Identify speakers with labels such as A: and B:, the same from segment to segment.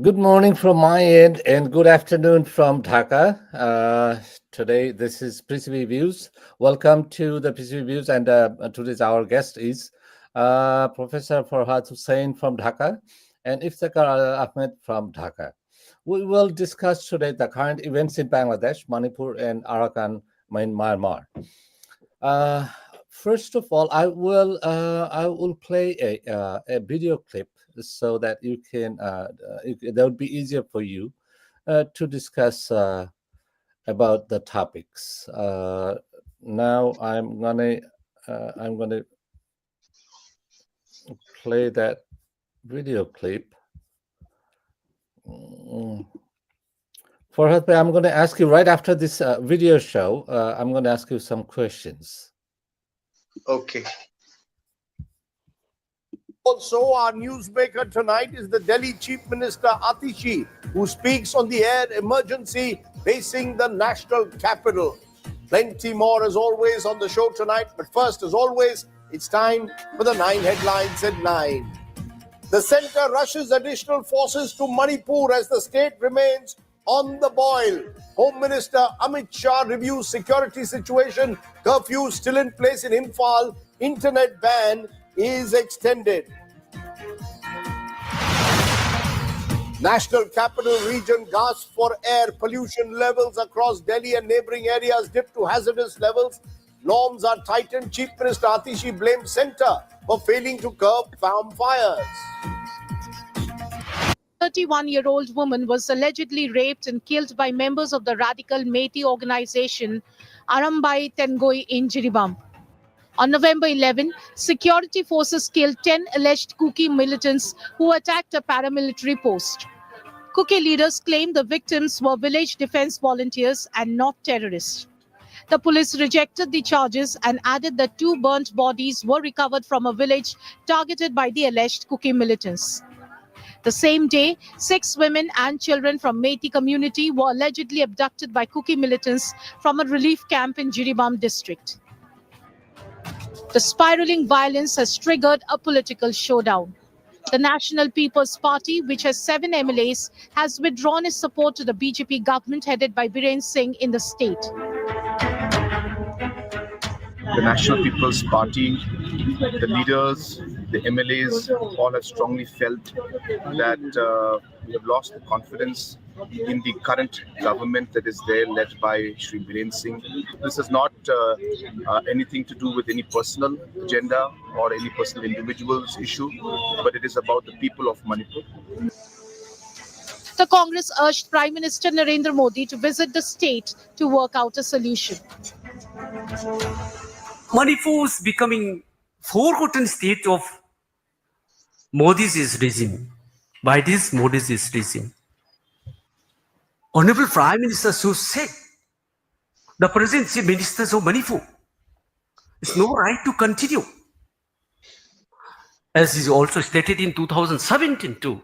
A: Good morning from my end and good afternoon from Dhaka. Today, this is PCB Views. Welcome to the PCB Views, and today's our guest is Professor Farhad Hussain from Dhaka and Iftikhar Ahmed from Dhaka. We will discuss today the current events in Bangladesh, Manipur, and Arakan, Myanmar. Uh, First of all, I will play a video clip so that you can that would be easier for you to discuss about the topics. Now I'm gonna play that video clip. Mm. Farhad, I'm going to ask you right after this video show. I'm going to ask you some questions.
B: Okay.
C: Also, our newsmaker tonight is the Delhi Chief Minister Atishi, who speaks on the air emergency facing the national capital. Plenty more as always on the show tonight, but first, as always, it's time for the 9 headlines at 9. The centre rushes additional forces to Manipur as the state remains on the boil. Home Minister Amit Shah reviews security situation. Curfew still in place in Imphal. Internet ban is extended. National Capital Region gasps for air. Pollution levels across Delhi and neighbouring areas dip to hazardous levels. Norms are tightened. Chief Minister Atishi blames centre for failing to curb farm fires.
D: 31-year-old woman was allegedly raped and killed by members of the radical Meitei organization Arambai Tengoi in Jiribam. On November 11, security forces killed 10 alleged Kuki militants who attacked a paramilitary post. Kuki leaders claimed the victims were village defense volunteers and not terrorists. The police rejected the charges and added that 2 burnt bodies were recovered from a village targeted by the alleged Kuki militants. The same day, 6 women and children from Meitei community were allegedly abducted by Kuki militants from a relief camp in Jiribam district. The spiraling violence has triggered a political showdown. The National People's Party, which has 7 MLAs, has withdrawn its support to the BJP government headed by Biren Singh in the state.
E: The National People's Party, the leaders, the MLAs all have strongly felt that we have lost the confidence in the current government that is there, led by Shri Biren Singh. This is not anything to do with any personal agenda or any personal individual's issue, but it is about the people of Manipur.
D: The Congress urged Prime Minister Narendra Modi to visit the state to work out a solution.
F: Manipur is becoming forgotten state of Modi's regime. By this Modi's regime, Honorable Prime Minister so said the present Chief Ministers of Manipur is no right to continue, as is also stated in 2017 too.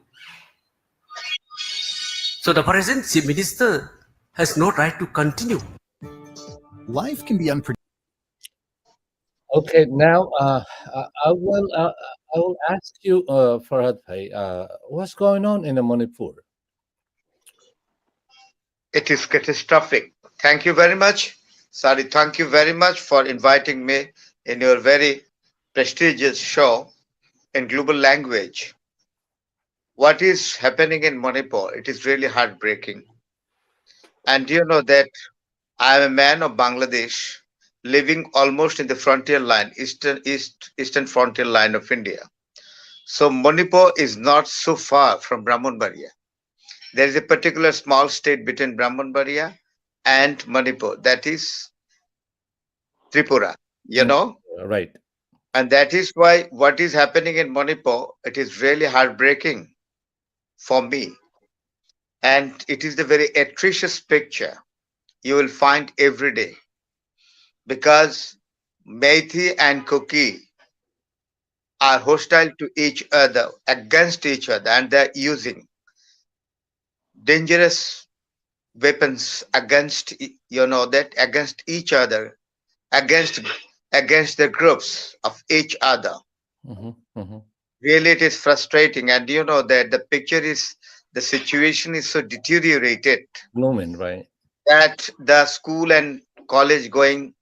F: So the present Chief Minister has no right to continue.
G: Life can be unpredictable.
A: Okay, now I will ask you, Farhad Bhai, what's going on in Manipur?
B: It is catastrophic. Thank you very much. Sari, thank you very much for inviting me in your very prestigious show in global language. What is happening in Manipur? It is really heartbreaking. And you know that I am a man of Bangladesh living almost in the frontier line, eastern frontier line of India. So Manipur is not so far from Brahmanbaria. There is a particular small state between Brahmanbaria and Manipur, that is Tripura, you know?
A: Right.
B: And that is why what is happening in Manipur, it is really heartbreaking for me. And it is the very atrocious picture you will find every day. Because Meitei and Kuki are hostile to each other, against each other, and they're using dangerous weapons against against each other, against the groups of each other.
A: Mm-hmm, mm-hmm.
B: Really, it is frustrating, and you know that the picture is the situation is so deteriorated
A: Blooming, right?
B: that the school and college going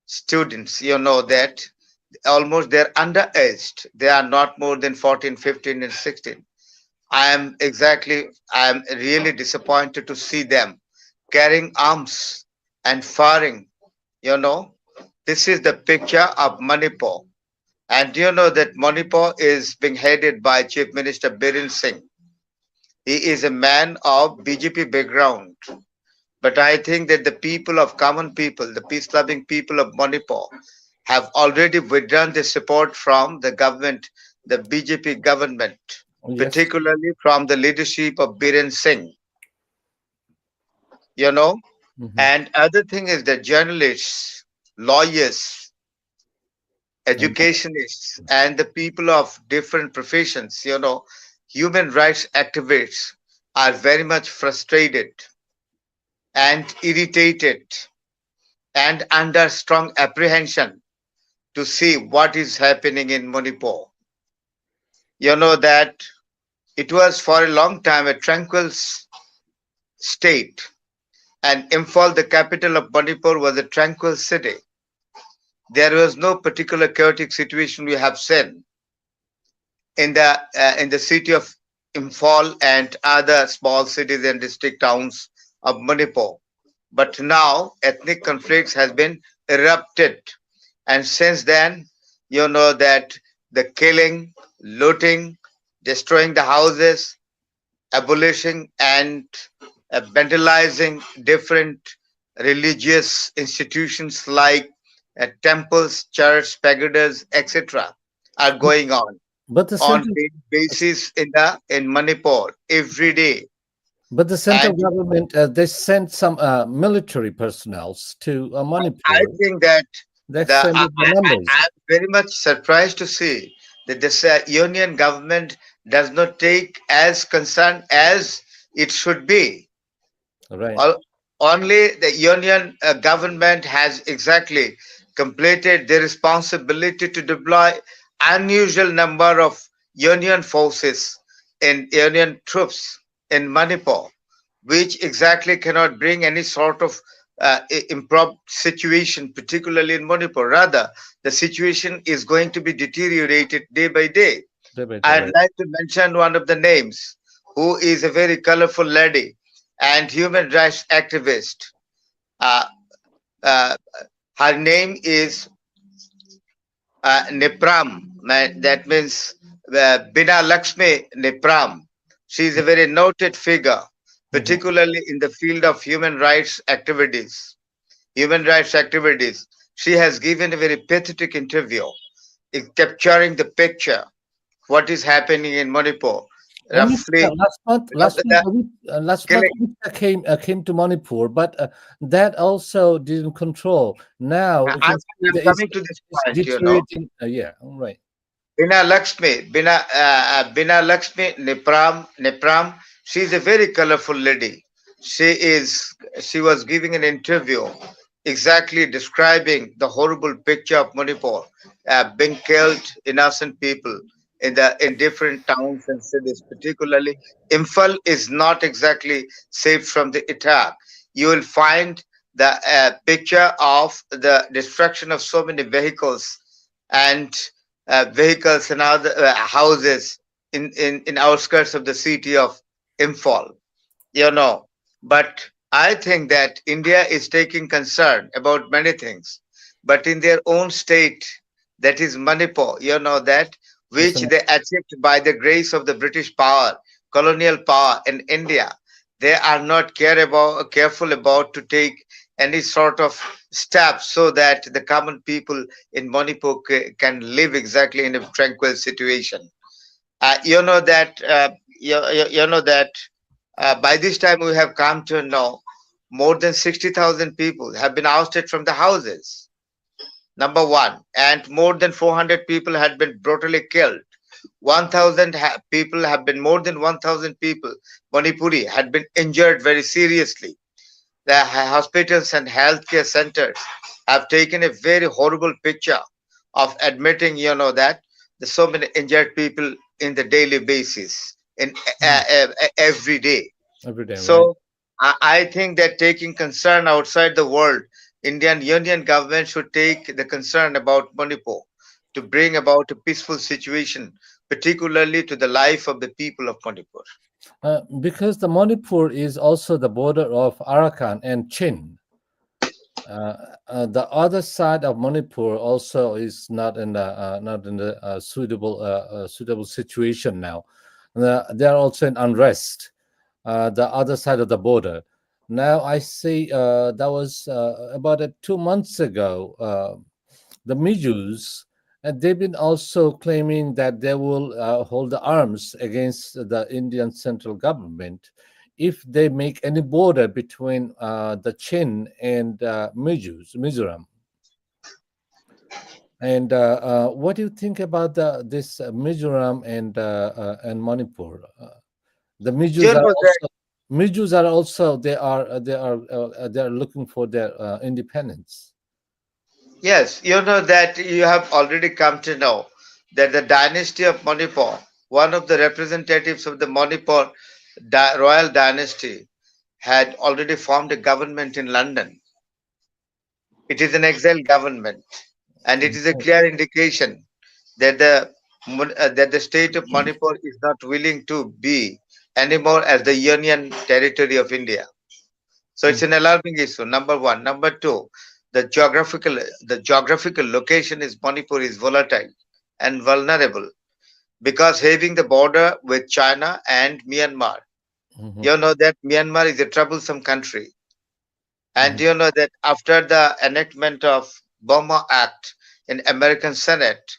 B: students, that almost they're underaged. They are not more than 14, 15, and 16. I am really disappointed to see them carrying arms and firing. You know, this is the picture of Manipur. And you know that Manipur is being headed by Chief Minister Biren Singh. He is a man of BJP background. But I think that the people of common people, the peace loving people of Manipur, have already withdrawn their support from the government, the BJP government,
A: Yes.
B: particularly from the leadership of Biren Singh, you know.
A: Hmm.
B: And other thing is that journalists, lawyers,
A: And
B: educationists, and the people of different professions, human rights activists are very much frustrated and irritated and under strong apprehension to see what is happening in Manipur. You know that it was for a long time a tranquil state, and Imphal, the capital of Manipur, was a tranquil city. There was no particular chaotic situation we have seen in the city of Imphal and other small cities and district towns of Manipur. But now ethnic conflicts has been erupted, and since then, you know that the killing, looting, destroying the houses, abolishing and vandalizing different religious institutions like temples, church, pagodas, etc., are going
A: but the
B: on
A: central
B: daily basis in Manipur every day.
A: but the central
B: And
A: government they sent some military personnel to
B: I
A: Manipur.
B: think that
A: They extended the numbers.
B: I'm very much surprised to see that this union government does not take as concern as it should be.
A: Right.
B: Al- Only the union government has exactly completed their responsibility to deploy unusual number of union forces and union troops in Manipur, which exactly cannot bring any sort of improved situation, particularly in Manipur. Rather, the situation is going to be deteriorated day by day.
A: Day by day,
B: I'd
A: right.
B: like to mention one of the names, who is a very colorful lady and human rights activist. Uh, uh, Her name is Nipram. That means Bina Lakshmi Nipram. She is a very noted figure,
A: Hmm.
B: particularly in the field of human rights activities. Human rights activities. She has given a very pathetic interview, capturing the picture what is happening in Manipur. Roughly, the
A: last month,
B: killing.
A: came to Manipur, but that also didn't control. Now we
B: I'm,
A: can see
B: I'm
A: that
B: coming to this
A: it's
B: point.
A: deteriorating. Yeah, right.
B: Bina Lakshmi Nipram. She's a very colorful lady. She was giving an interview exactly describing the horrible picture of Manipur, being killed innocent people in different towns and cities. Particularly, Imphal is not exactly safe from the attack. You will find the picture of the destruction of so many vehicles and other houses in outskirts of the city of Imphal. you know. But I think that India is taking concern about many things, but in their own state, that is Manipur, that
A: That's
B: which they achieved by the grace of the British power, colonial power in India, they are not careful about to take any sort of steps so that the common people in Manipur can live exactly in a tranquil situation. You know that you know that by this time, we have come to know more than 60,000 people have been ousted from the houses. Number one, and more than 400 people had been brutally killed. 1,000 people have been, more than 1,000 people, Manipuri, had been injured very seriously. The hospitals and healthcare centers have taken a very horrible picture of admitting, that there's so many injured people in the daily basis in
A: Mm.
B: every day.
A: Every day, right?
B: So I think that taking concern outside the world, Indian Union government should take the concern about Manipur to bring about a peaceful situation, particularly to the life of the people of Manipur.
A: Because the Manipur is also the border of Arakan and Chin. Uh, the other side of Manipur also is not in the suitable situation now. They are also in unrest. The other side of the border. Now I see that was about 2 months ago. The Mijus, and they've been also claiming that they will hold the arms against the Indian central government if they make any border between the Chin and Mizoram. And what do you think about this Mizoram and Manipur? The
B: You know that
A: Mijus are also they are looking for their independence.
B: yes, you know that you have already come to know that the dynasty of Manipur, one of the representatives of the Manipur royal dynasty, had already formed a government in London. It is an exile government, and it is a clear indication that that the state of Manipur is not willing to be anymore as the union territory of India. So it's
A: Mm,
B: an alarming issue. Number one. Number two, the geographical location is Manipur is volatile and vulnerable because having the border with China and Myanmar.
A: mhm,
B: You know that Myanmar is a troublesome country. And
A: mhm.
B: you know that after the enactment of Burma Act in American Senate,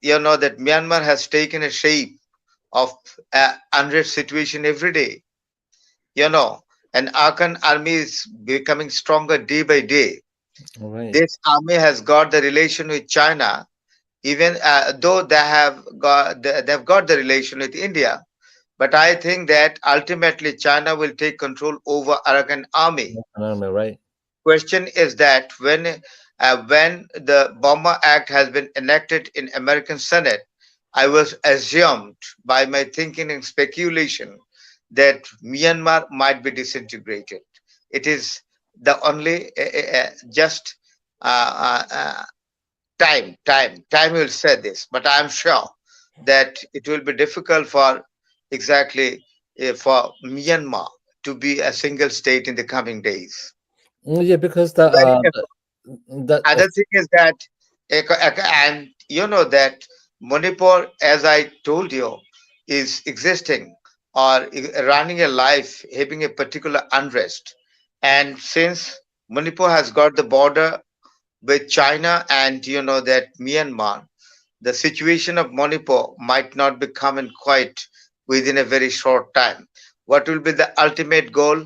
B: you know that Myanmar has taken a shape of unrest situation every day. You know, and Arakan army is becoming stronger day by day.
A: All right.
B: This army has got the relation with China, even though they've got the relation with India. But I think that ultimately China will take control over Arakan army.
A: Economy, right?
B: Question is that when the Burma Act has been enacted in American Senate, I was assumed by my thinking and speculation that Myanmar might be disintegrated. It is the only just time will say this, but I am sure that it will be difficult for exactly for Myanmar to be a single state in the coming days.
A: Yeah, because the
B: Very
A: the
B: other thing is that and you know that Manipur, as I told you, is existing or running a life having a particular unrest, and since Manipur has got the border with China and you know that Myanmar, the situation of Manipur might not be coming quite within a very short time. What will be the ultimate goal?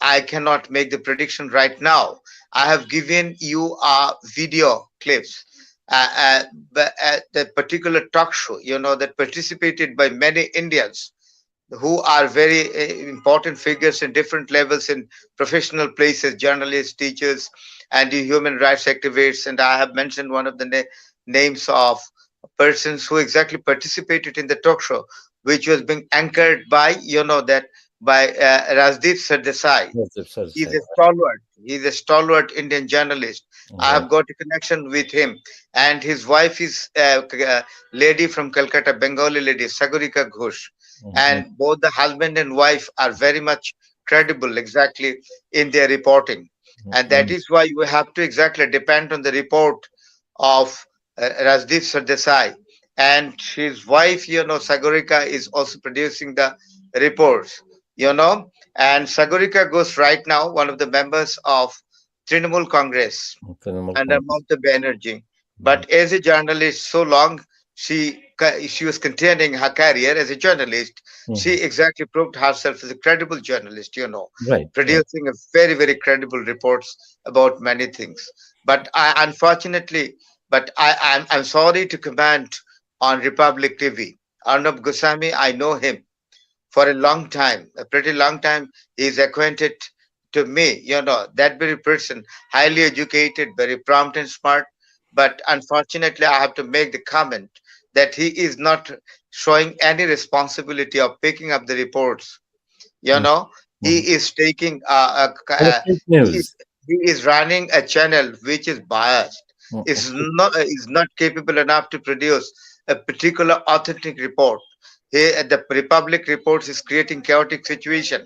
B: I cannot make the prediction right now. I have given you video clips. But at the particular talk show, you know, that participated by many Indians who are very important figures in different levels in professional places, journalists, teachers, and the human rights activists. And I have mentioned one of the names of persons who exactly participated in the talk show, which was being anchored by, you know, that by Rajdeep Sardesai.
A: yes, the sir
B: He's
A: said,
B: a stalwart. He's a stalwart Indian journalist. I
A: right.
B: have got a connection with him, and his wife is a lady from Calcutta, Bengali lady, Sagurika Ghosh,
A: Mhm,
B: and both the husband and wife are very much credible, exactly in their reporting, and that
A: mhm,
B: is why we have to exactly depend on the report of Rajdeep Sardesai, and his wife, you know, Sagurika is also producing the reports, you know, and Sagurika Ghosh right now one of the members of Trinamool Congress
A: Trinamul
B: under
A: Congress.
B: Mamata Banerjee.
A: Mhm,
B: But as a journalist, so long she was continuing her career as a journalist, she
A: mhm.
B: exactly proved herself as a credible journalist, you know,
A: Right, right.
B: producing a very credible reports about many things. But I unfortunately, I'm sorry to comment on Republic TV. Arnab Goswami, I know him for a long time, a pretty long time. He is acquainted to me, you know, that very person, highly educated, very prompt and smart. But unfortunately, I have to make the comment that he is not showing any responsibility of picking up the reports. You know, he
A: Mhm.
B: is taking
A: All the fake
B: he is
A: news.
B: he is running a channel which is biased,
A: Mhm.
B: is not capable enough to produce a particular authentic report. The Republic Reports is creating chaotic situation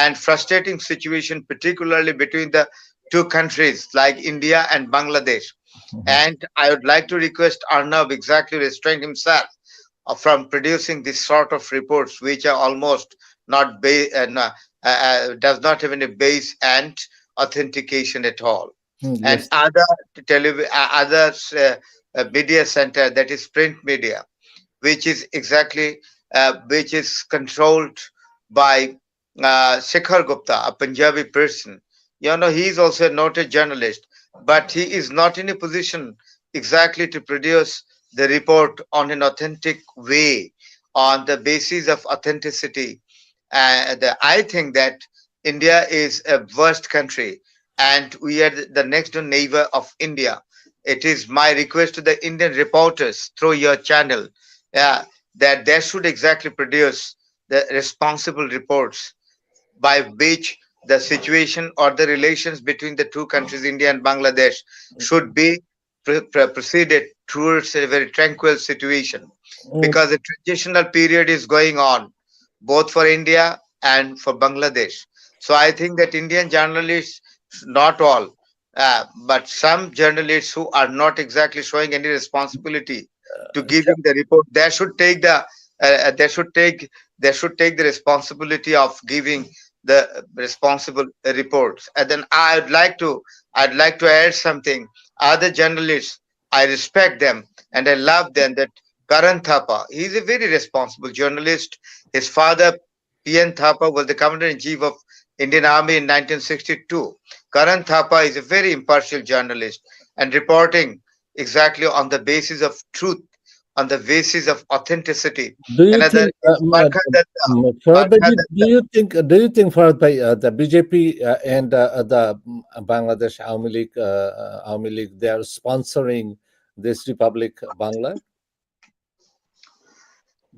B: and frustrating situation, particularly between the two countries like India and Bangladesh.
A: Mhm.
B: And I would like to request Arnav exactly restrain himself from producing this sort of reports, which are almost not does not have any base and authentication at all. And
A: Yes.
B: other other media center, that is print media, which is controlled by Shekhar Gupta, a Punjabi person. He is also a noted journalist, but he is not in a position exactly to produce the report on an authentic way, on the basis of authenticity. I think that India is a worst country, and we are the next door neighbor of India. It is my request to the Indian reporters through your channel, yeah, that they should exactly produce the responsible reports by which the situation or the relations between the two countries, India and Bangladesh, should be proceeded towards a very tranquil situation,
A: Mm,
B: because the transitional period is going on both for India and for Bangladesh. So I think that Indian journalists, not all, but some journalists who are not exactly showing any responsibility to giving the report, they should take they should take the responsibility of giving the responsible reports. And then I'd like to add something. Other journalists, I respect them and I love them. That Karan Thapa, he's a very responsible journalist. His father, P.N. Thapa, was the commander in chief of Indian Army in 1962. Karan Thapa is a very impartial journalist and reporting exactly on the basis of truth, on the basis of authenticity.
A: Do you
B: Another
A: think,
B: is Barkha Datta.
A: Farhad bhai,
B: Barkha Datta.
A: Farhad bhai, the BJP and the Bangladesh Awami League, they are sponsoring this Republic Bangla?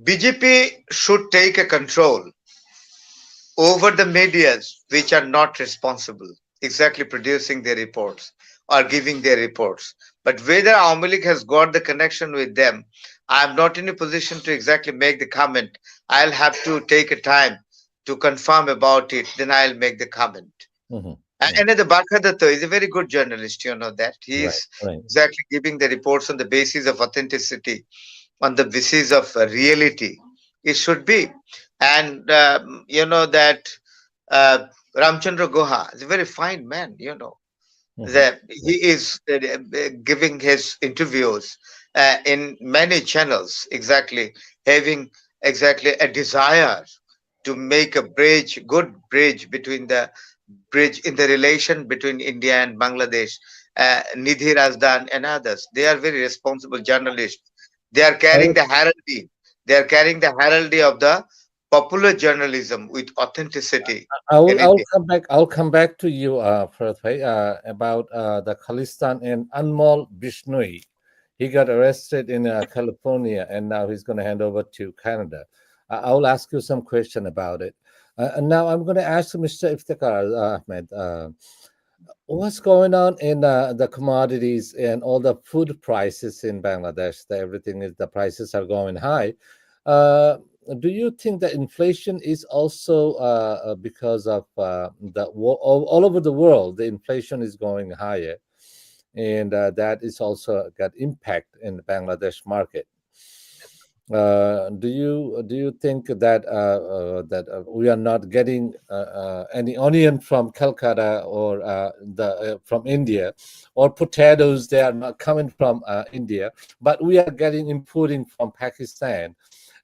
B: BJP should take a control over the medias which are not responsible exactly producing their reports or giving their reports. But whether Awami League has got the connection with them, I am not in a position to exactly make the comment. I'll have to take a time to confirm about it, then I'll make the comment.
A: Hmm.
B: And the Barkadatta is a very good journalist, you know that. He
A: Right,
B: is
A: right.
B: exactly giving the reports on the basis of authenticity, on the basis of reality. It should be. And you know that uh, Ramchandra Guha is a very fine man, you know.
A: Hmm.
B: That he is giving his interviews in many channels, exactly having exactly a desire to make a good bridge between the bridge in the relation between India and Bangladesh. Nidhi Razdan and others, they are very responsible journalists. They are carrying the heraldry. They are carrying the heraldry of the popular journalism with authenticity in
A: I will
B: India.
A: come back. I'll come back to you, Farhad bhai, about the Khalistan and Anmol Bishnoi. He got arrested in California, and now he's going to hand over to Canada. I will ask you some question about it. And now I'm going to ask Mr. Iftikhar Ahmed, what's going on in the commodities and all the food prices in Bangladesh? Everything is, the prices are going high. Uh, do you think that inflation is also because of all over the world, the inflation is going higher, and that is also got impact in the Bangladesh market? Do you think that we are not getting any onion from Calcutta or from India, or potatoes, they are not coming from India, but we are getting importing from Pakistan?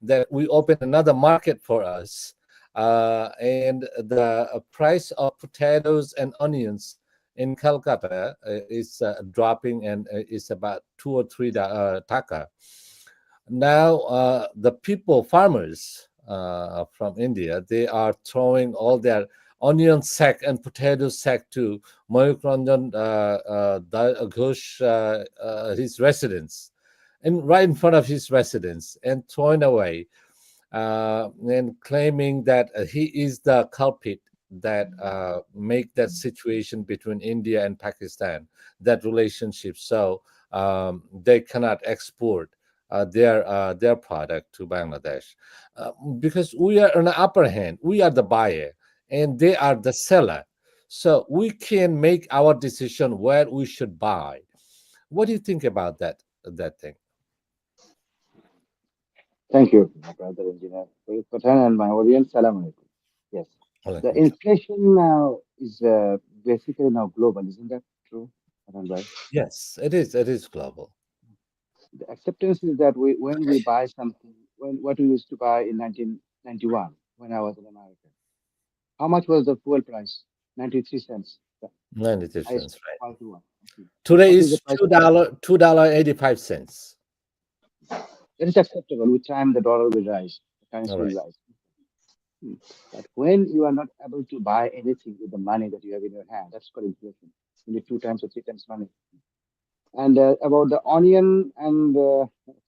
A: That we open another market for us, and the price of potatoes and onions in Calcutta is dropping, and is about 2 or 3 taka. Now the people, farmers from India, they are throwing all their onion sack and potato sack to Mayuk Ranjan Ghosh, his residence, right in front of his residence and thrown away, and claiming that he is the culprit that make that situation between India and Pakistan, that relationship, so they cannot export their product to Bangladesh, because we are on the upper hand, we are the buyer and they are the seller, so we can make our decision where we should buy. What do you think about that thing?
H: Thank you, my brother engineer. Sayed Pathan and my audience, salam alaikum. Yes, the
A: Alaikum salam.
H: inflation now is basically now global, isn't that true, Pathan bhai?
A: Yes, it is global.
H: The acceptance is that when we buy something, when what we used to buy in 1991 when I was in America, how much was the fuel price? 93 cents.
A: Ninety
H: I used
A: cents,
H: to
A: right?
H: 5 to 1. Okay.
A: Today
H: What is the
A: is
H: price of it?
A: $2.85.
H: That is acceptable. With time, the dollar will rise, the
A: All
H: currency
A: right.
H: will rise. Hmm. But when you are not able to buy anything with the money that you have in your hand, that's called inflation. You need 2 times or 3 times money. And about the onion and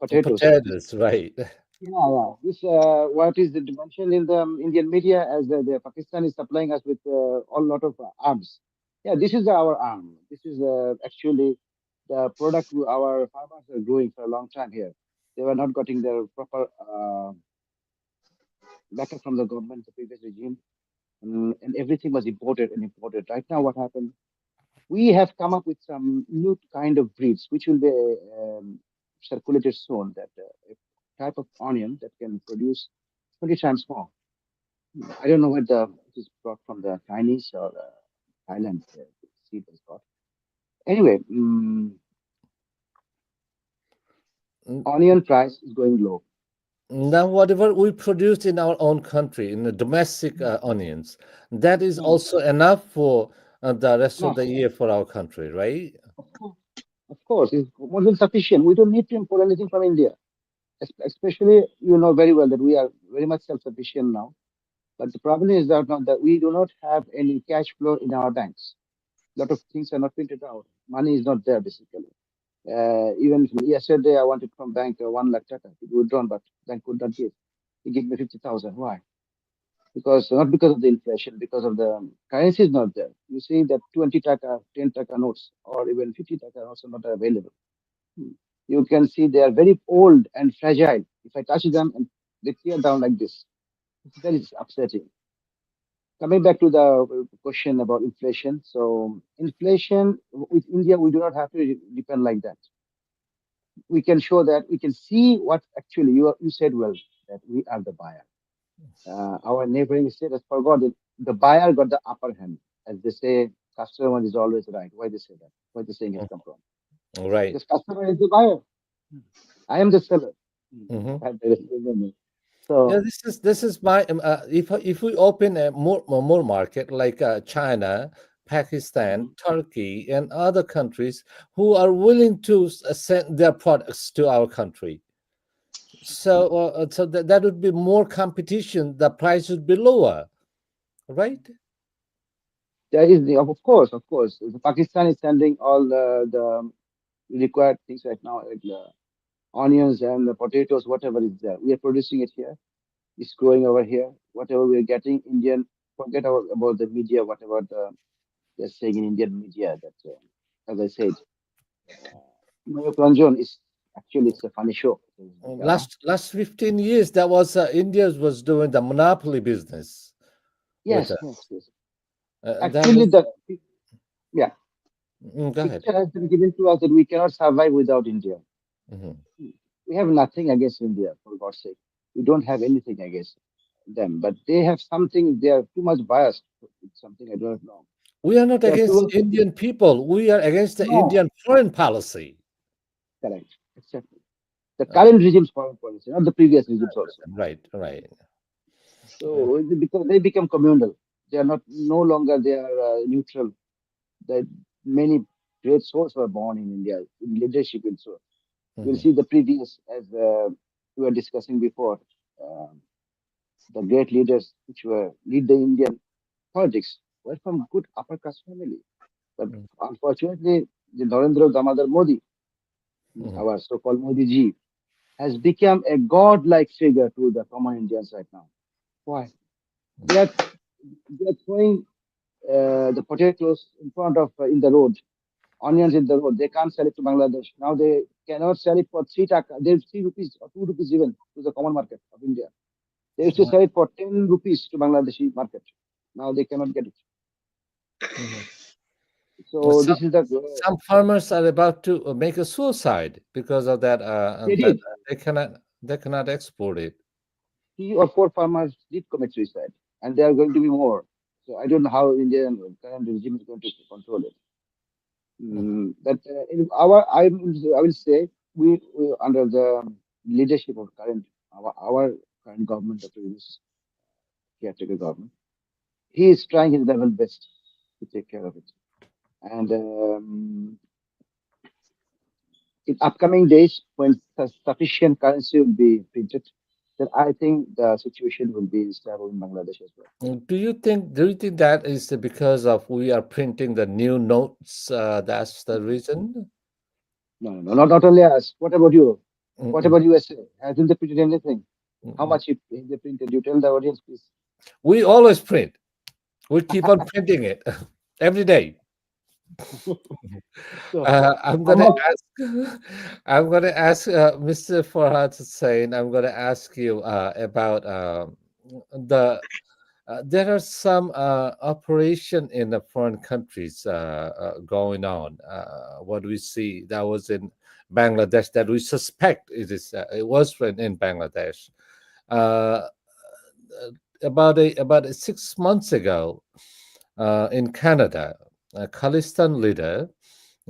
H: potatoes,
A: Potatoes, right?
H: yeah. This what is it mentioned in the Indian media as the Pakistan is supplying us with a lot of arms. Yeah, this is our arm. This is actually the product our farmers are growing for a long time here. They were not getting their proper backup from the government, the previous regime, and everything was imported and imported. Right now, what happened? We have come up with some new kind of breeds, which will be circulated soon. That a type of onion that can produce 20 times more. I don't know whether it is brought from the Chinese or Thailand. Seed was brought. Anyway,
A: N-
H: onion price is going low.
A: Now, whatever we produce in our own country, in the domestic onions, that is
H: Hmm.
A: also enough for the rest of
H: Enough.
A: the year for our country, right?
H: Of course, of course, it's more than sufficient. We don't need to import anything from India. Especially, you know very well that we are very much self-sufficient now. But the problem is that not that we do not have any cash flow in our banks. A lot of things are not printed out. Money is not there basically. Even yesterday, I wanted from bank 1 lakh taka to be withdrawn, but bank could not give. He gave me 50,000. Why? Because not because of the inflation, because of the currency is not there. You see that 20 taka, 10 taka notes, or even 50 taka notes are not available. Hmm. You can see they are very old and fragile. If I touch them, and they tear down like this. It's very upsetting. Coming back to the question about inflation. So inflation with India, we do not have to depend like that. We can show that we can see what actually you said well that we are the buyer. Our neighboring state has forgotten the buyer got the upper hand, as they say. Customer is always right. Why they say that? Where the saying has come from?
A: Right.
H: Because customer is the buyer. I am the seller.
A: Hmm.
H: That is me.
A: Yeah,
H: So
A: this is my if we open a more market like China, Pakistan,
H: mhm.
A: Turkey, and other countries who are willing to send their products to our country, so that would be more competition. The price would be lower, right?
H: There is the of course, the Pakistan is sending all the required things right now, like the onions and the potatoes, whatever is there. We are producing it here. It's growing over here. Whatever we are getting, Indian. Forget about the media, whatever they're saying in Indian media. That, as I said, Mayo Planjon is actually it's a funny show. It's like,
A: Last 15 years, that was India was doing the monopoly business with
H: yes, yes,
A: us.
H: yes.
A: That
H: Actually,
A: was
H: the yeah
A: go ahead.
H: picture has been given to us that we cannot survive without India.
A: Mhm.
H: We have nothing against India, for God's sake. We don't have anything against them, but they have something. They are too much biased. It's something I don't know.
A: We are not
H: They are
A: against
H: too
A: Indian people. We are against the
H: no
A: Indian foreign policy.
H: correct. Exactly. The
A: Uh,
H: current regime's foreign policy, not the previous regimes also.
A: right, right. Uh,
H: So because they become communal, they are not no longer they are neutral. That many great souls were born in India in leadership and so. We'll
A: mhm,
H: see the previous as we were discussing before. Um the great leaders which were lead the Indian politics were from good upper caste family. But
A: mhm,
H: unfortunately, the Narendra Damodar Modi,
A: Mhm.
H: our so-called Modi ji, has become a god-like figure to the common Indians right now. Why? They are they are throwing the potatoes in front of in the road, onions in the road. They can't sell it to Bangladesh. Now they cannot sell it for 3 taka. They 3 rupees or 2 rupees even to the common market of India. They used to sell it for 10 rupees to Bangladeshi market. Now they cannot get it.
A: Mhm.
H: So
A: Some
H: this is the
A: some farmers are about to make a suicide because of that.
H: they
A: That
H: did.
A: they cannot export it.
H: 3 or 4 farmers did commit suicide, and there are going to be more. So I don't know how Indian current regime is going to control it. But in I will say we under the leadership of our current government, the previous caretaker government, he is trying his level best to take care of it. And in upcoming days, when sufficient currency will be printed, then I think the situation will be stable in Bangladesh as well.
A: Do you think that is because of we are printing the new notes? That's the reason.
H: No, no, no, not only us. What about you? What
A: Mm-mm,
H: about USA? Hasn't they printed anything? How
A: mm-mm.
H: much if they printed? You tell the audience, please.
A: We always print. We keep on printing it every day.
H: So
A: I'm
H: how
A: gonna
H: much?
A: ask. I'm gonna ask Mr. Farhad Hussain. I'm gonna ask you about the. There are some operation in the foreign countries going on. What we see that was in Bangladesh that we suspect it was in Bangladesh. Uh, about 6 months ago, in Canada, a Khalistan leader,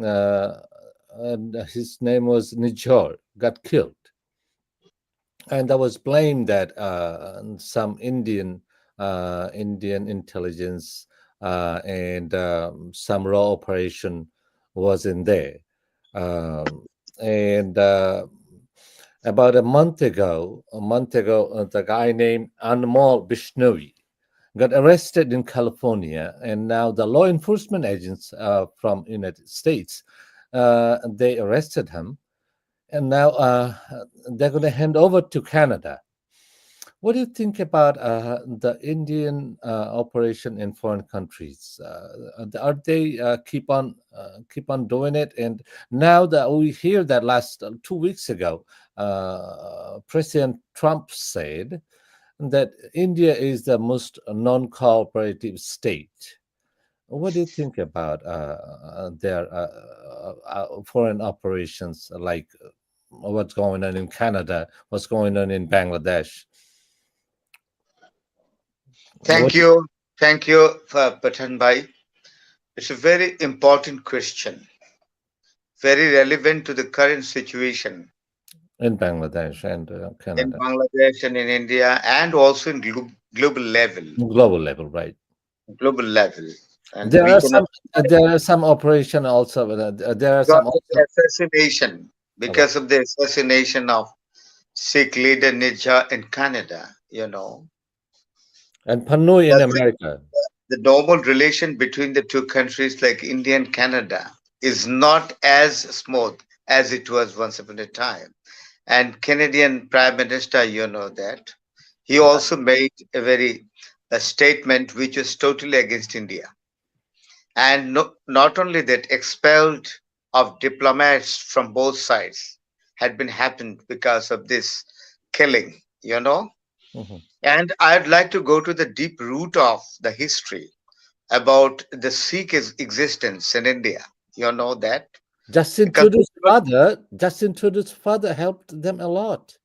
A: uh, and his name was Nijor, got killed, and that was blamed that some Indian intelligence and some raw operation was in there, um, and about a month ago, the guy named Anmol Bishnoi got arrested in California, and now the law enforcement agents from United States they arrested him, and now they're going to hand over to Canada. What do you think about the Indian operation in foreign countries? Are they keep on doing it? And now that we hear that last 2 weeks ago, President Trump said that India is the most non-cooperative state. What do you think about their foreign operations, like what's going on in Canada, what's going on in Bangladesh? What?
B: Thank you for Pathan Bhai. It's a very important question, very relevant to the current situation
A: In Bangladesh and
B: in
A: Canada,
B: Bangladesh and in India, and also in global level.
A: global level, right?
B: Global level, and
A: There
B: we
A: are
B: cannot
A: some. There are some operation also. There are
B: because
A: some
B: of the
A: also.
B: assassination,
A: Okay.
B: because of the assassination of Sikh leader Nija in Canada.
A: And Panui in
B: The,
A: America.
B: the normal relation between the two countries, like India and Canada, is not as smooth as it was once upon a time. And Canadian Prime Minister, that he also made a statement which was totally against India, and not only that, expelled of diplomats from both sides had been happened because of this killing.
A: Mhm.
B: And I'd like to go to the deep root of the history about the Sikh existence in India. You know that
A: Justin
B: because
A: Trudeau's father, Justin Trudeau's father helped them a lot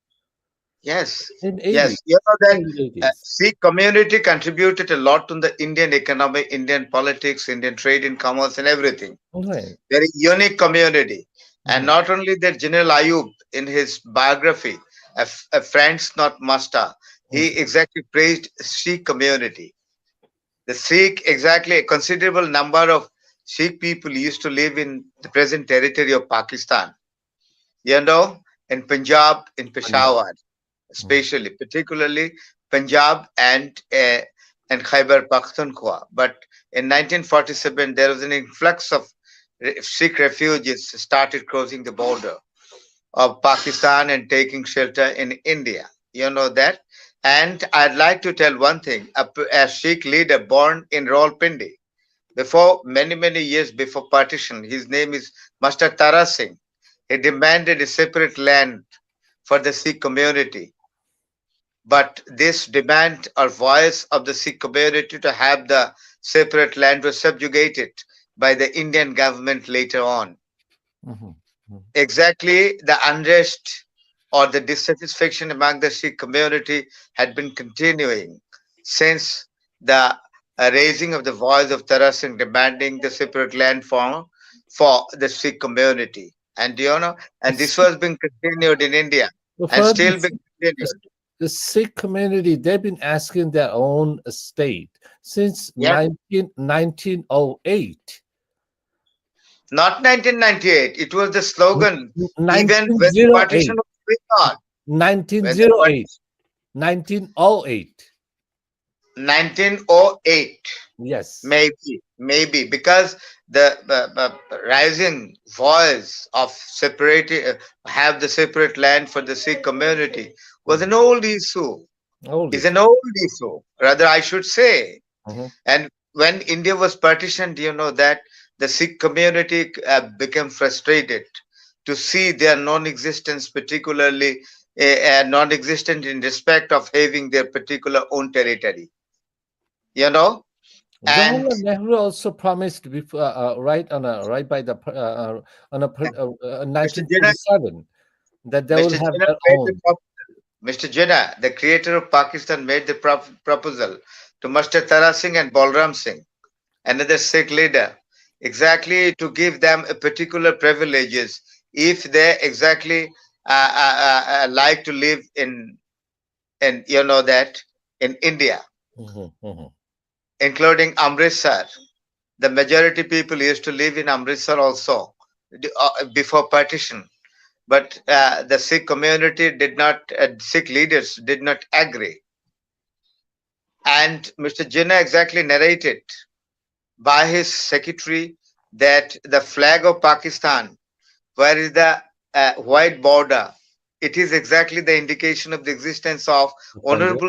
B: yes,
A: in
B: yes,
A: 80s,
B: you know that
A: early 80s.
B: Sikh community contributed a lot to the Indian economy, Indian politics, Indian trade and commerce and everything.
A: Right.
B: Very unique community. And
A: Mhm.
B: not only that, General Ayub, in his biography, a Friend's Not Master, he
A: Mhm.
B: exactly praised Sikh community. The Sikh, exactly a considerable number of Sikh people used to live in the present territory of Pakistan. You know, in Punjab, in
A: Punjab.
B: Peshawar,
A: Mhm.
B: especially, particularly Punjab and Khyber Pakhtunkhwa. But in 1947, there was an influx of Sikh refugees started crossing the border. of Pakistan and taking shelter in India. You know that. And I'd like to tell one thing: a Sikh leader born in Rawalpindi before many years before partition. His name is Master Tara Singh. He demanded a separate land for the Sikh community. But this demand or voice of the Sikh community to have the separate land was subjugated by the Indian government later on.
A: Mhm, mhm.
B: Exactly, the unrest or the dissatisfaction among the Sikh community had been continuing since the raising of the voice of Tara Singh demanding the separate land for the Sikh community. And and this
A: Sikh-
B: was being continued in India and
A: For
B: still being continued.
A: the Sikh community, they've been asking their own state since
B: Yes,
A: 1908.
B: not 1998. It was the slogan even when the partition
A: 1908.
B: was going on. When the
A: 1908. 1908.
B: 1908.
A: Yes.
B: Maybe because the rising voice of have the separate land for the Sikh community was
A: Mhm.
B: an old issue.
A: Old
B: Is an
A: issue.
B: old issue, rather I should say.
A: Mhm.
B: And when India was partitioned, that the Sikh community became frustrated to see their non-existence, particularly non-existent in respect of having their particular own territory. You know, and
A: Jawaharlal Nehru also promised before, right by the on a
B: Mr. Jinnah,
A: 1947 that they will
B: Mr.
A: have
B: Jinnah
A: their
B: made the
A: own.
B: Mr. Jinnah, the creator of Pakistan, made the proposal to Master Tara Singh and Balram Singh, another Sikh leader, exactly to give them a particular privileges if they exactly like to live in that in India,
A: Mhm, mhm.
B: including Amritsar. The majority people used to live in Amritsar also before partition, but the Sikh community did not, Sikh leaders did not agree. And Mr. Jinnah exactly narrated by his secretary that the flag of Pakistan, where is the white border, it is exactly the indication of the existence of
A: Punjab.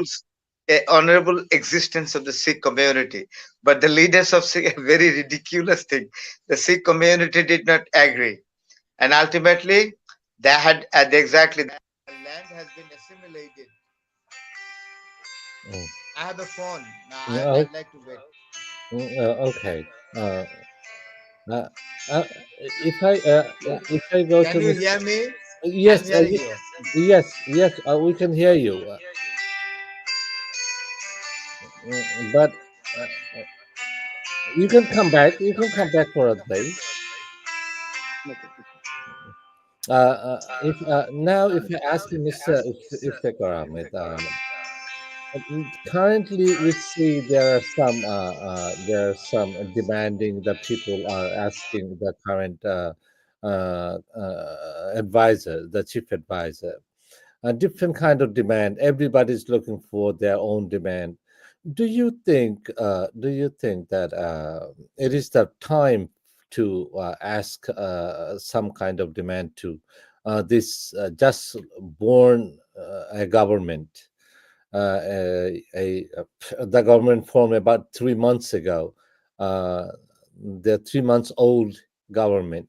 B: honorable existence of the Sikh community. But the leaders of Sikh, a very ridiculous thing, the Sikh community did not agree, and ultimately they had exactly the land has been assimilated.
A: Mm.
B: I have a phone now.
A: Oh,
B: I'd like to wait.
A: okay. Uh, uh, if I go
B: Can
A: to
B: you
A: Mr.
B: hear me? I'm
A: Yes,
B: hearing you.
A: yes, we can hear you. But uh, you can come back. You can come back for a day.
H: Okay.
A: If now, if I ask you, Mr. Iftikhar Ahmed, currently we see there are some demanding that people are asking the current advisor, the chief advisor, a different kind of demand. Everybody's looking for their own demand. Do you think that it is the time to ask some kind of demand to this just born a government, the government formed about 3 months ago, uh, the 3 months old government.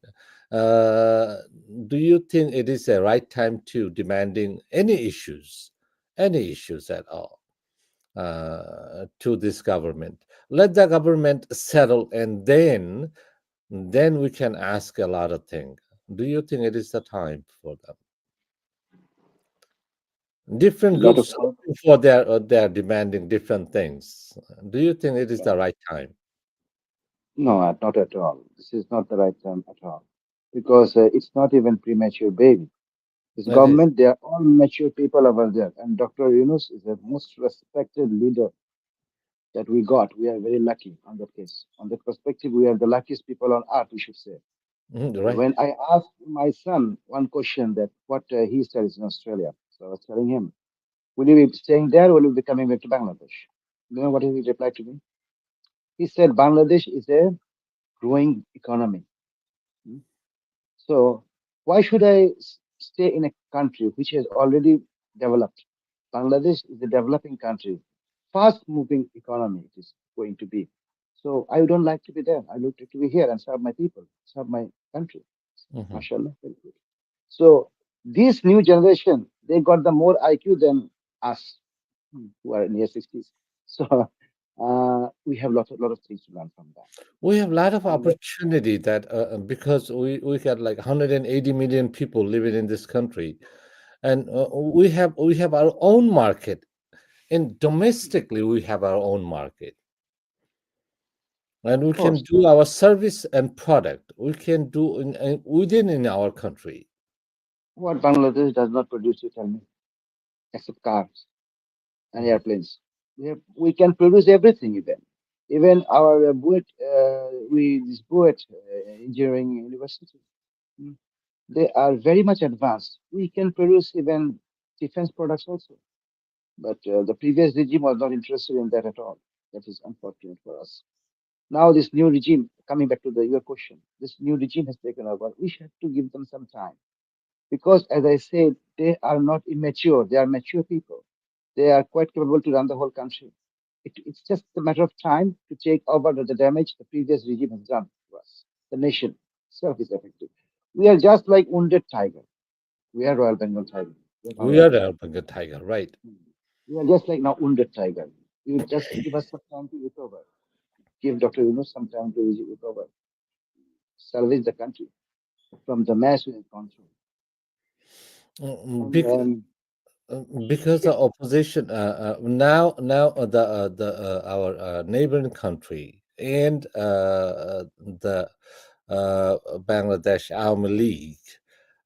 A: Uh, do you think it is the right time to demanding any issues at all? To this government. Let the government settle, and then we can ask a lot of things. Do you think it is the time for them?
H: A
A: Different
H: lot of
A: groups
H: talk.
A: for their demanding different things. Do you think it is
H: Yeah.
A: the right time?
H: No, not at all. This is not the right time at all. Because it's not even premature baby. This
A: It is.
H: government, they are all mature people over there. And Dr. Yunus is the most respected leader that we got. We are very lucky on that case. On that perspective, we are the luckiest people on earth, we should say.
A: Right.
H: When I asked my son one question that what he studies in Australia, so I was telling him, will you be staying there or will you be coming back to Bangladesh? You know what he replied to me? He said, Bangladesh is a growing economy. Hmm? So why should I stay in a country which has already developed. Bangladesh is a developing country, fast moving economy it is going to be. So I don't like to be there. I like to be here and serve my people, serve my country.
A: Mhm.
H: MashaAllah, very good. So this new generation, they got the more IQ than us who are near 60s. So we have lot of things to learn from that.
A: We have a lot of
H: And
A: opportunity that because we got like 180 million people living in this country, and we have our own market, and domestically we have our own market, and
H: of
A: we can
H: course,
A: do our service and product. We can do within in our country.
H: what Bangladesh does not produce, you tell me, except cars and
A: Mhm.
H: airplanes. We can produce everything even. Even our this Buet engineering university, mm, they are very much advanced. We can produce even defense products also. But the previous regime was not interested in that at all. That is unfortunate for us. Now this new regime, coming back to your question, this new regime has taken over. We have to give them some time because, as I said, they are not immature. They are mature people. They are quite capable to run the whole country. It's just a matter of time to take over the damage the previous regime has done to us. The nation itself is affected. We are just like wounded tiger. We are Royal Bengal tiger. We are
A: We are
H: Bangladesh.
A: the Bengal tiger, right?
H: We are just like now wounded tiger. You just give us some time to recover. Give Dr. Yunus some time to recover. Salvage the country from the mess we have gone through.
A: Mm,
H: And
A: because the
H: yes,
A: opposition now the our neighboring country and the Bangladesh Army League,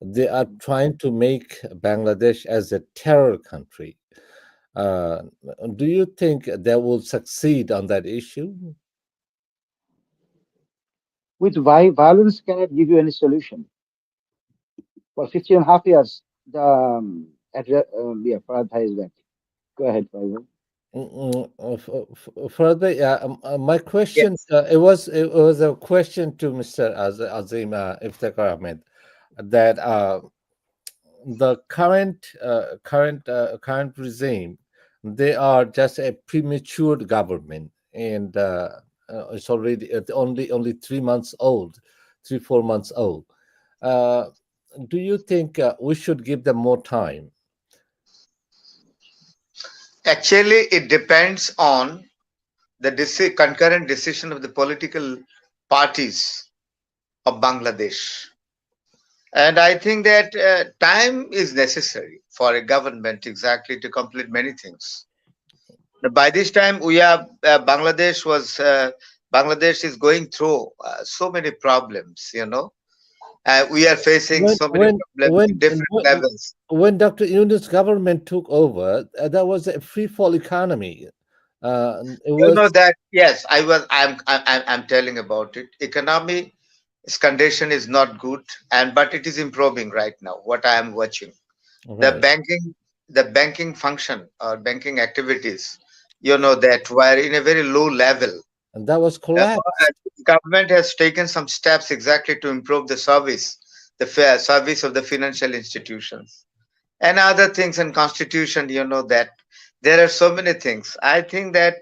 A: they are trying to make Bangladesh as a terror country. Uh, do you think they will succeed on that issue?
H: with violence cannot give you any solution. For 50 and a half years, the yeah, Farad Bhai is back. Go ahead, Faisal.
A: Further, yeah, my question,
B: Yes.
A: it was a question to Mr. Azim Iftikhar Ahmed, that the current regime, they are just a premature government, and it's already only 3 months old, 3 4 months old. Uh, do you think we should give them more time?
B: Actually, it depends on the concurrent decision of the political parties of Bangladesh. And I think that time is necessary for a government exactly to complete many things. By this time, we have Bangladesh is going through so many problems. We are facing
A: when
B: so many
A: when
B: problems in
A: when
B: different levels.
A: when Dr. Yunus' government took over, that was a free fall economy. It
B: You know
A: was
B: that yes, I'm telling about it. Economy condition is not good, and but it is improving right now. What I am watching, the
A: right,
B: banking, the banking function or banking activities, that were in a very low level.
A: and that was
B: And
A: collapsed.
B: government has taken some steps exactly to improve the service, the fair service of the financial institutions and other things in constitution. That there are so many things. I think that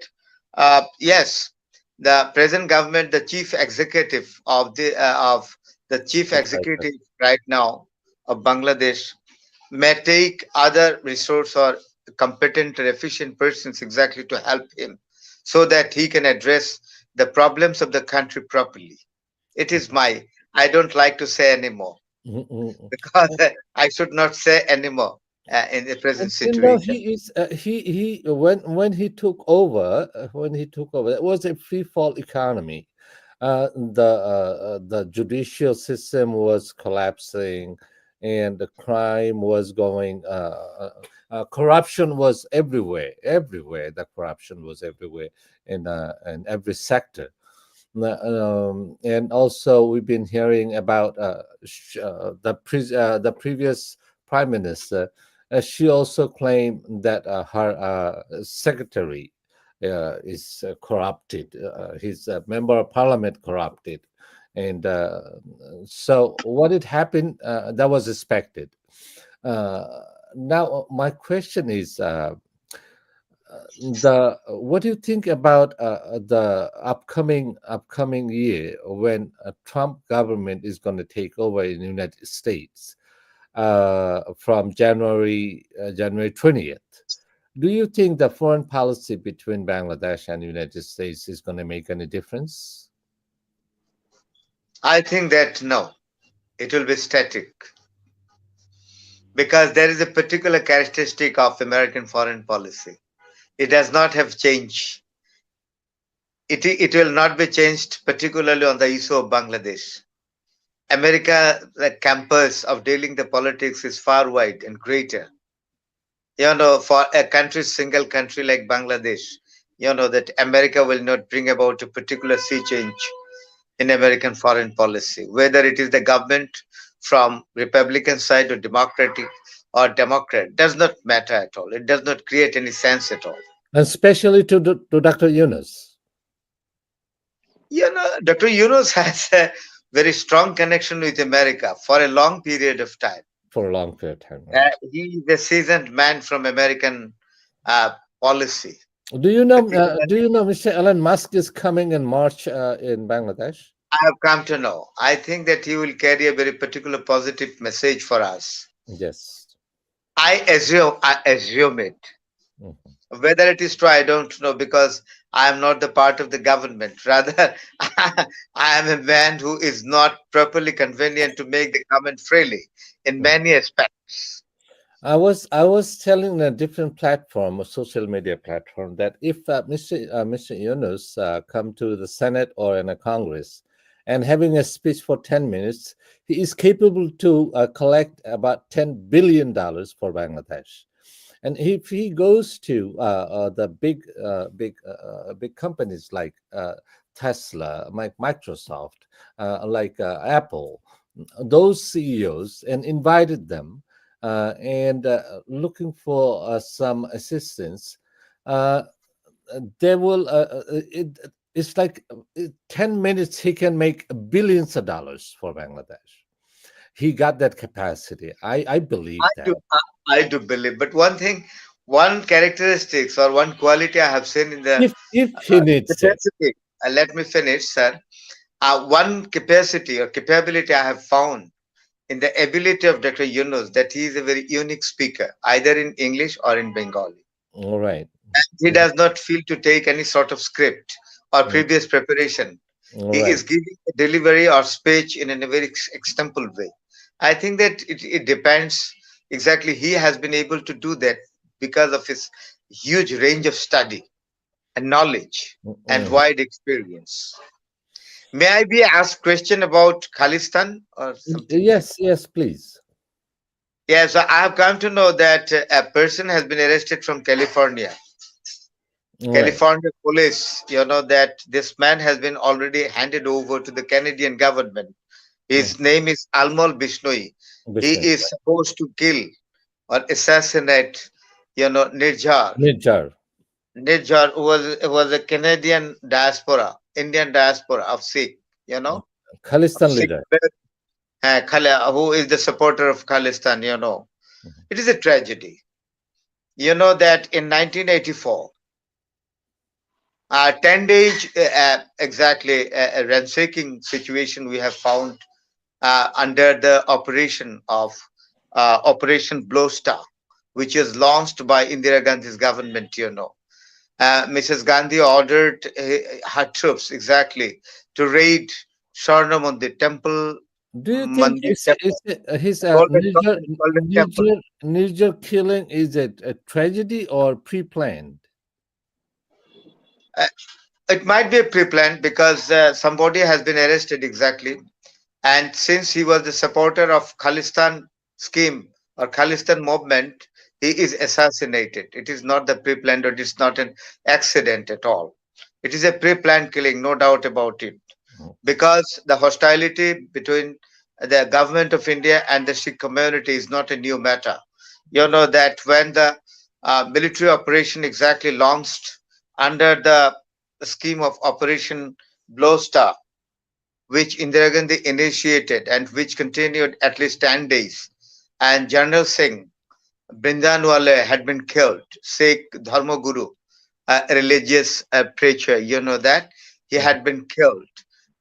B: yes, the present government, the chief executive of the chief
A: Right.
B: executive right now of Bangladesh may take other resource or competent or efficient persons exactly to help him so that he can address the problems of the country properly. It is my, I don't like to say anymore
A: Mm, mm, mm.
B: because I should not say anymore in the present
A: And he
B: situation.
A: is he when he took over, it was a free fall economy. The judicial system was collapsing, and the crime was going. Corruption was everywhere. Everywhere, the corruption was everywhere in every sector. And also, we've been hearing about the previous prime minister. She also claimed that her secretary is corrupted. His member of parliament corrupted, And so what had happened, that was expected. Uh, Now, my question is, the what do you think about the upcoming year when a Trump government is going to take over in the United States from January 20th? Do you think the foreign policy between Bangladesh and United States is going to make any difference?
B: I think that no, it will be static because there is a particular characteristic of American foreign policy. It does not have changed. It will not be changed, particularly on the issue of Bangladesh. America, the campus of dealing the politics is far wide and greater. For a country, single country like Bangladesh, that America will not bring about a particular sea change in American foreign policy, whether it is the government from Republican side or Democrat, does not matter at all. It does not create any sense at all.
A: And especially to Dr. Yunus
B: Dr. Yunus has a very strong connection with America for a long period of time.
A: for a long period of time. Right?
B: He is a seasoned man from American policy.
A: Do you know Mr. Elon Musk is coming in March in Bangladesh?
B: I have come to know. I think that he will carry a very particular positive message for us.
A: Yes.
B: I assume it.
A: Mhm.
B: Whether it is true, I don't know because I am not the part of the government. Rather, I am a man who is not properly convenient to make the comment freely in
A: Mm.
B: many aspects.
A: I was telling a different platform, a social media platform, that if Mr. Yunus come to the Senate or in a Congress and having a speech for 10 minutes, he is capable to collect about $10 billion for Bangladesh. And if he goes to the big companies like Tesla, like Microsoft, like Apple, those CEOs, and invited them and looking for some assistance, uh, they will. It's like 10 minutes. He can make billions of dollars for Bangladesh. He got that capacity. I
B: I
A: believe
B: do,
A: that.
B: I do believe. But one thing, one characteristics or one quality I have seen in the
A: If he needs it.
B: capacity. Let me finish, sir. One capacity or capability I have found in the ability of Dr. Yunus that he is a very unique speaker, either in English or in Bengali.
A: All right.
B: He does not feel to take any sort of script or
A: Mm,
B: previous preparation.
A: all
B: He
A: right.
B: is giving a delivery or speech in a very example way. I think that it depends exactly. He has been able to do that because of his huge range of study and knowledge and
A: Mm.
B: wide experience. May I be asked question about Khalistan or something?
A: Yes, please.
B: Yes, I have come to know that a person has been arrested from California.
A: All right.
B: California police, that this man has been already handed over to the Canadian government.
A: Mm.
B: His name is Almol Bishnoi. He
A: Vishnu.
B: is supposed to kill or assassinate, Nirjar.
A: Nijar.
B: Nirjar was a Canadian diaspora, Indian diaspora of Sikh, of
A: Khalistan
B: Sikh,
A: leader.
B: who is the supporter of Khalistan.
A: Mhm.
B: It is a tragedy. You know that in 1984, 10 days exactly, a ransaking situation we have found under the operation of Operation Blow Star, which is launched by Indira Gandhi's government. Mrs. Gandhi ordered her troops exactly to raid Sharna Mandir temple,
A: Do you think
B: Mandir temple,
A: his
B: golden temple.
A: Niger killing is a tragedy or pre-planned?
B: Uh, it might be a pre-planned because somebody has been arrested exactly. And since he was the supporter of Khalistan scheme or Khalistan movement, he is assassinated. It is not the pre-planned or it is not an accident at all. It is a pre-planned killing, no doubt about it.
A: Mm.
B: Because the hostility between the government of India and the Sikh community is not a new matter. You know that when the military operation exactly launched under the scheme of Operation Blow Star, which Indira Gandhi initiated and which continued at least 10 days. And General Singh Brindanwale had been killed, Sikh Dharma Guru, a religious preacher, that he had been killed,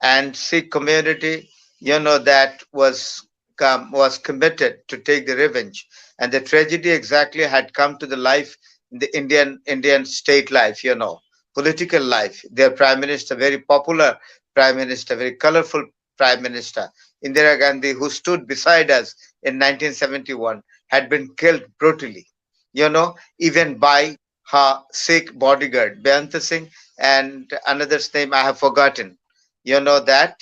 B: and Sikh community, that was committed to take the revenge, and the tragedy exactly had come to the life in the Indian state life, political life. Their prime minister, very popular prime minister, very colorful prime minister, Indira Gandhi, who stood beside us in 1971, had been killed brutally, even by her Sikh bodyguard, Beyanta Singh, and another's name I have forgotten. That.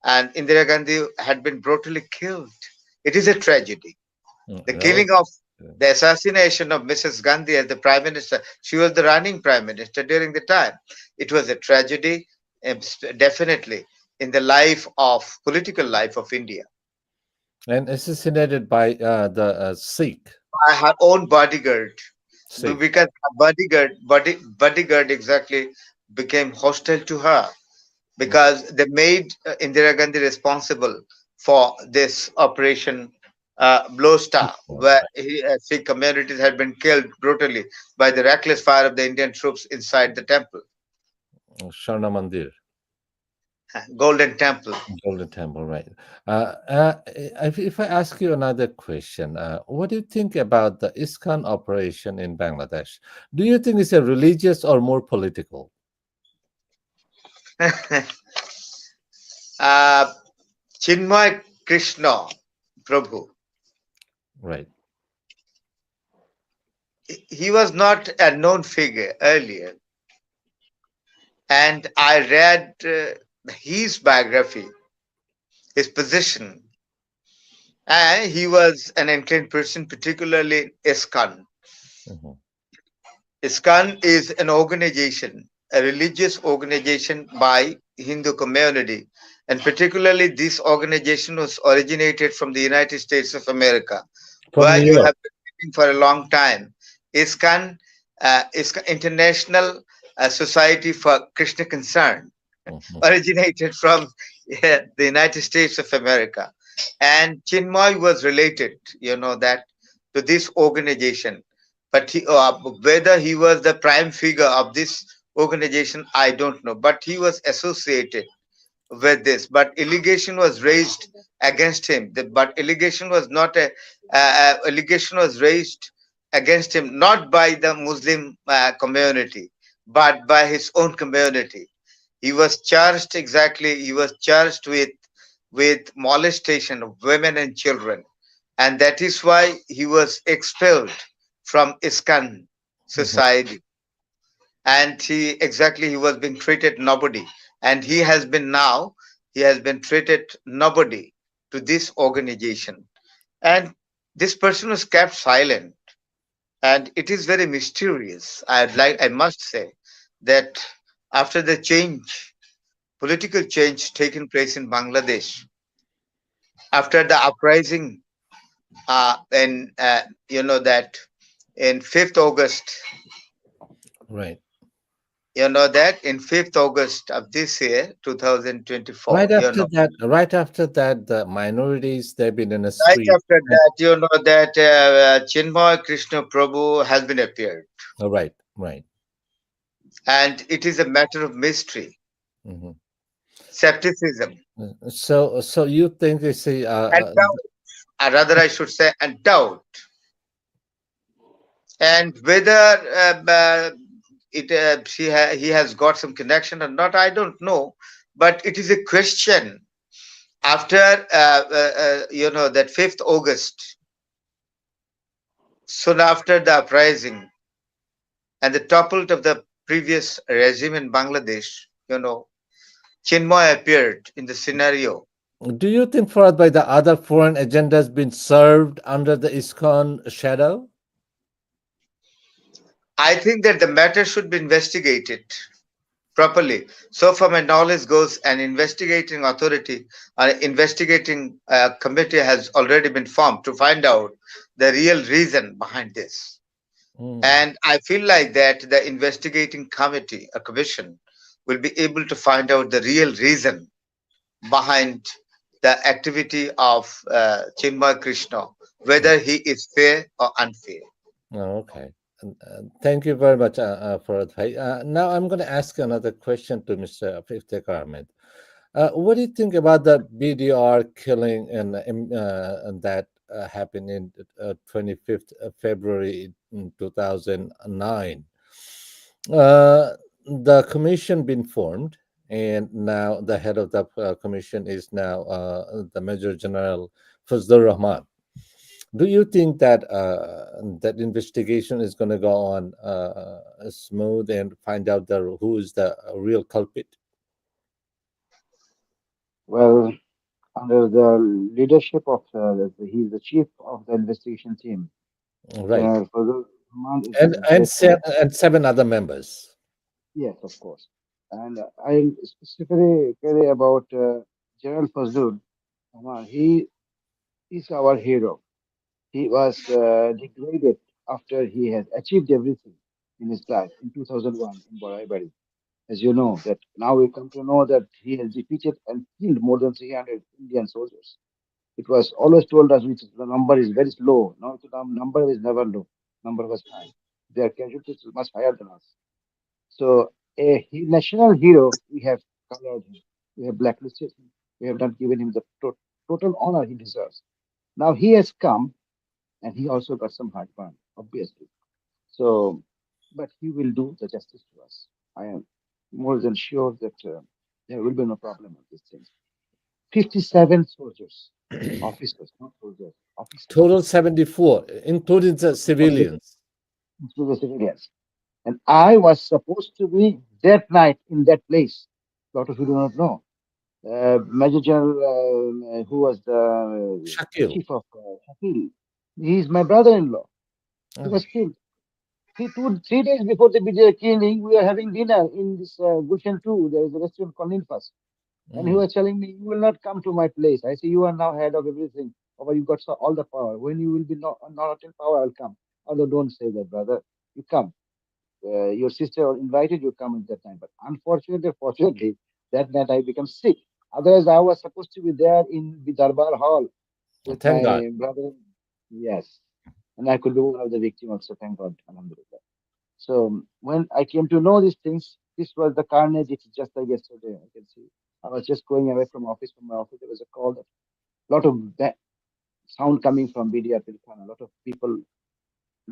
B: And Indira Gandhi had been brutally killed. It is a tragedy. The
A: That was,
B: killing of the assassination of Mrs. Gandhi as the prime minister, she was the running prime minister during the time. It was a tragedy, definitely, in the life of political life of India.
A: and assassinated by the Sikh.
B: By her own bodyguard,
A: Sikh.
B: because her bodyguard exactly became hostile to her, because they made Indira Gandhi responsible for this operation Blow Star, where Sikh communities had been killed brutally by the reckless fire of the Indian troops inside the temple,
A: Sharna Mandir.
B: Golden Temple.
A: Golden Temple, right. If I ask you another question, what do you think about the ISKCON operation in Bangladesh? Do you think it's a religious or more political?
B: uh, Chinmay Krishna Prabhu,
A: Right.
B: he was not a known figure earlier, and I read his biography, his position, and he was an inclined person, particularly in ISKCON.
A: Mhm.
B: ISKCON is an organization, a religious organization by Hindu community, and particularly this organization was originated from the United States of America,
A: From
B: where
A: New
B: you
A: York.
B: have been living for a long time. ISKCON, ISKCON International Society for Krishna Concern,
A: Mhm.
B: originated from the United States of America. And Chinmoy was related, that to this organization. But whether he was the prime figure of this organization, I don't know. But he was associated with this. But allegation was raised against him. But allegation was not a allegation was raised against him not by the Muslim community, but by his own community. He was charged exactly. He was charged with molestation of women and children, and that is why he was expelled from ISKCON
A: Mhm.
B: society. And he was being treated nobody, and he has been treated nobody to this organization, and this person was kept silent, and it is very mysterious. I must say that after the political change taken place in Bangladesh, after the uprising, and that in 5th August,
A: Right.
B: in 5th August of this year, 2024,
A: Right after that, the minorities they've been in the
B: right
A: street.
B: after
A: And,
B: that, that Chinmay Krishna Prabhu has been appeared,
A: right, right.
B: and it is a matter of mystery,
A: Mhm.
B: skepticism,
A: So you think they say
B: and doubt, or rather, I should say, and doubt, and whether he has got some connection or not, I don't know, but it is a question. After that 5th August, soon after the uprising and the topple of the previous regime in Bangladesh, Chinmoy appeared in the scenario.
A: do you think followed by the other foreign agendas been served under the ISKCON shadow?
B: I think that the matter should be investigated properly. So far, my knowledge goes, an investigating authority or investigating committee has already been formed to find out the real reason behind this.
A: Mm.
B: And I feel like that the investigating committee, a commission, will be able to find out the real reason behind the activity of Chinmay Krishna, whether he is fair or unfair.
A: Oh, okay. Thank you very much, Farad Bhai. Now I'm going to ask another question to Mr. Iftikhar Ahmed. What do you think about the BDR killing and that happened in 25th of February in 2009? The commission been formed, and now the head of the commission is now the Major General Fazlur Rahman. Do you think that that investigation is going to go on smooth and find out who is the real culprit?
H: Well, under the leadership of he's the chief of the investigation team.
A: Right,
H: General Fazul Rahman is
A: and
H: the director.
A: and seven other members.
H: Yes, of course. And I specifically care about General Fazul Rahman. He is our hero. He was degraded after he had achieved everything in his life in 2001 in Bari. As you know, that now we come to know that he has defeated and killed more than 300 Indian soldiers. It was always told us which the number is very low. No, the number is never low. Number was high. Their casualties were much higher than us. So national hero, we have colored him. We have blacklisted him. We have not given him the total honor he deserves. Now he has come and he also got some heartburn, obviously. So, but he will do the justice to us. I am more than sure that there will be no problem with these things. 57 soldiers, officers, not soldiers, officers,
A: Total 74, including the
H: 70
A: civilians.
H: including civilians. And I was supposed to be that night in that place. A lot of you do not know. Major General, who was the
A: Shakil.
H: chief of Shakil, he is my brother-in-law. He
A: Oh,
H: was killed. 3 days before the BJA killing, we are having dinner in this Gulshan 2. There is a restaurant called Nilfas. And he
A: mm.
H: was telling me, you will not come to my place. I say, you are now head of everything. Or you got all the power. When you will be not in power, I'll come. Although don't say that, brother. You come. Your sister invited you come at that time. But unfortunately, fortunately, that night I become sick. Otherwise, I was supposed to be there in the Darbar Hall with
A: Thank God.
H: my brother. Yes. And I could be one of the victims also, thank God. Alhamdulillah. So when I came to know these things, this was the carnage. It's just like yesterday. I can see. I was just going away from office. From my office, there was a call that a lot of sound coming from BDR Pilkhan. A lot of people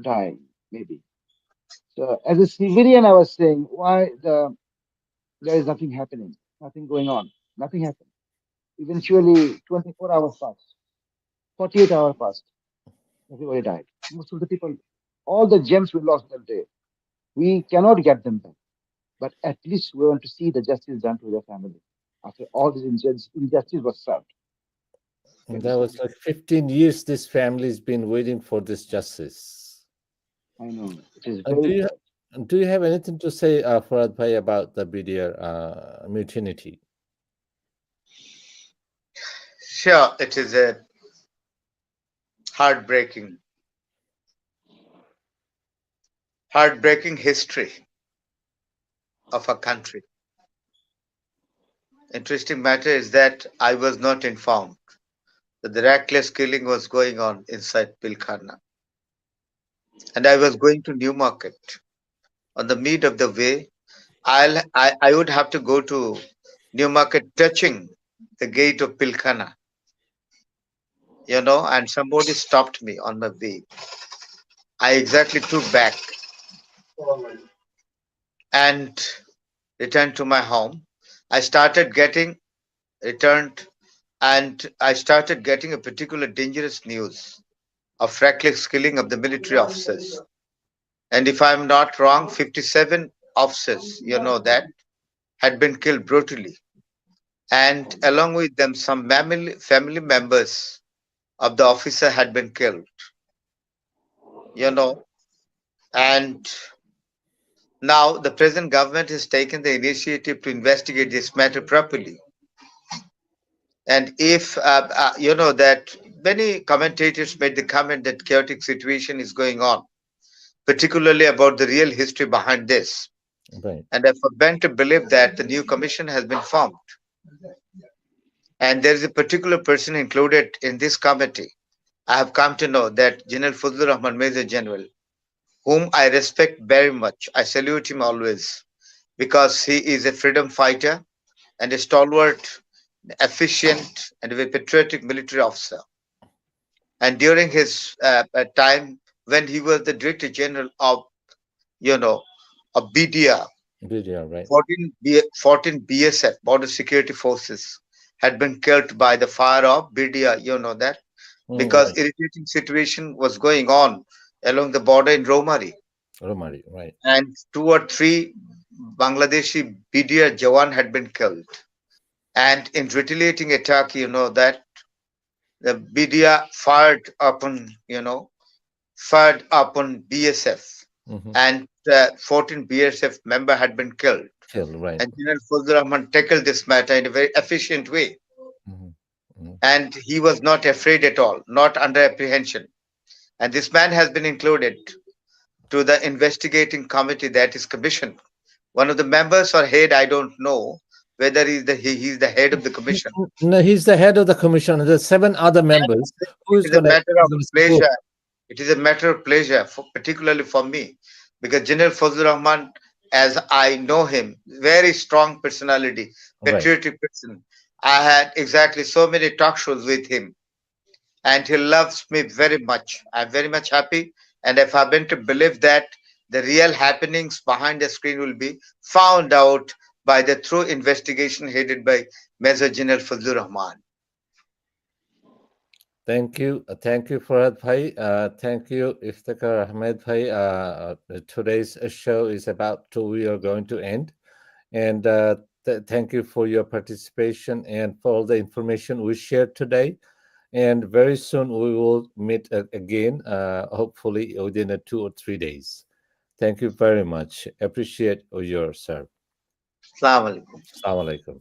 H: dying, maybe. So as a civilian, I was saying, why there is nothing happening, nothing going on, nothing happened. Eventually, 24 hours passed, 48 hours passed. Everybody died. Most of the people, all the gems we lost that day, we cannot get them back. But at least we want to see the justice done to their family. After all this injustice was served. You
A: And that
H: understand?
A: was like 15 years this family's been waiting for this justice.
H: I know. It is
A: Do
H: very
A: you
H: sad.
A: do you have anything to say, Farad Bhai, about the BDR mutiny?
B: Sure, it is a heartbreaking, heartbreaking history of a country. Interesting matter is that I was not informed that the reckless killing was going on inside Pilkhana. And I was going to Newmarket. On the mid of the way, I would have to go to Newmarket touching the gate of Pilkhana, and somebody stopped me on my way. I exactly took back and returned to my home. I started getting returned and I started getting a particular dangerous news of reckless killing of the military officers. And if I'm not wrong, 57 officers, that had been killed brutally. And along with them, some family members of the officer had been killed, you know. And now the present government has taken the initiative to investigate this matter properly. And if, that many commentators made the comment that chaotic situation is going on, particularly about the real history behind this.
A: Right.
B: And I forbid to believe that the new commission has been formed. And there is a particular person included in this committee. I have come to know that General Fazlur Rahman, Major General, whom I respect very much. I salute him always because he is a freedom fighter and a stalwart, efficient, and a patriotic military officer. And during his time when he was the Director General of, you know, of BDR,
A: Video, right?
B: 14 BSF, Border Security Forces, had been killed by the fire of BDR, you know that, because
A: Right.
B: irritating situation was going on along the border in Romari.
A: Romari, right.
B: And two or three Bangladeshi BDR Jawan had been killed. And in retaliating attack, you know that the BDR fired upon BSF,
A: Mm-hmm.
B: and 14 BSF member had been killed.
A: Killed, right.
B: And General Fazlur Rahman tackled this matter in a very efficient way,
A: Mm-hmm. Mm-hmm.
B: and he was not afraid at all, not under apprehension. And this man has been included to the investigating committee that is commissioned. One of the members or head, I don't know whether he's the head of the commission.
A: No, he's the head of the commission. There's 7 other members. Who
B: It
A: is
B: is a
A: gonna,
B: matter
A: who's
B: of
A: gonna support?
B: pleasure. It is a matter of pleasure, particularly for me, because General Fazlur Rahman, as I know him, very strong personality,
A: Right.
B: patriotic person. I had exactly so many talk shows with him, and he loves me very much. I'm very much happy, and if I've been to believe that the real happenings behind the screen will be found out by the through investigation headed by Major General Fazlur Rahman.
A: Thank you. Thank you, Farhad Bhai. Thank you, Iftikhar Ahmed Bhai. Today's show is about to, we are going to end. And thank you for your participation and for all the information we shared today. And very soon we will meet again, hopefully within 2 or 3 days. Thank you very much. Appreciate your serve.
B: Assalamu alaikum.
A: Assalamu alaikum.